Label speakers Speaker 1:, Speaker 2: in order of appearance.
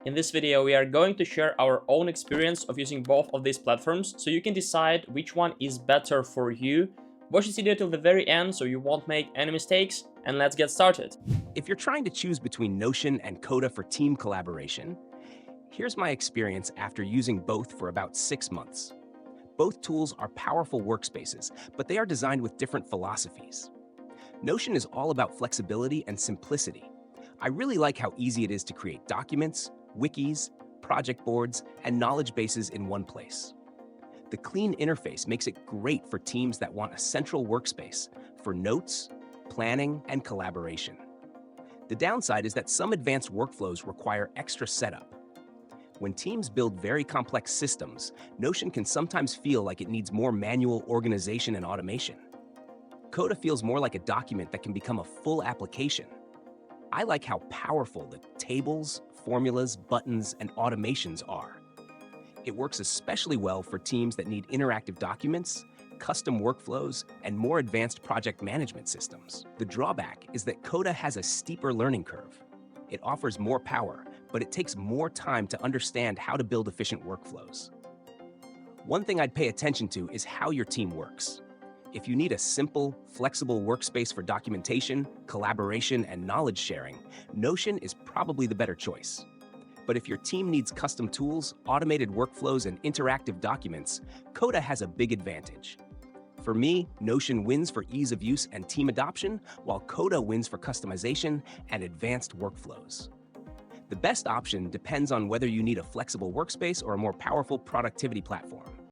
Speaker 1: In this video, we are going to share our own experience of using both of these platforms so you can decide which one is better for you. Watch this video till the very end so you won't make any mistakes, and let's get started.
Speaker 2: If you're trying to choose between Notion and Coda for team collaboration, here's my experience after using both for about 6 months. Both tools are powerful workspaces, but they are designed with different philosophies. Notion is all about flexibility and simplicity. I really like how easy it is to create documents, wikis, project boards, and knowledge bases in one place. The clean interface makes it great for teams that want a central workspace for notes, planning, and collaboration. The downside is that some advanced workflows require extra setup. When teams build very complex systems, Notion can sometimes feel like it needs more manual organization and automation. Coda feels more like a document that can become a full application. I like how powerful the tables, formulas, buttons, and automations are. It works especially well for teams that need interactive documents, custom workflows, and more advanced project management systems. The drawback is that Coda has a steeper learning curve. It offers more power, but it takes more time to understand how to build efficient workflows. One thing I'd pay attention to is how your team works. If you need a simple, flexible workspace for documentation, collaboration, and knowledge sharing, Notion is probably the better choice. But if your team needs custom tools, automated workflows, and interactive documents, Coda has a big advantage. For me, Notion wins for ease of use and team adoption, while Coda wins for customization and advanced workflows. The best option depends on whether you need a flexible workspace or a more powerful productivity platform.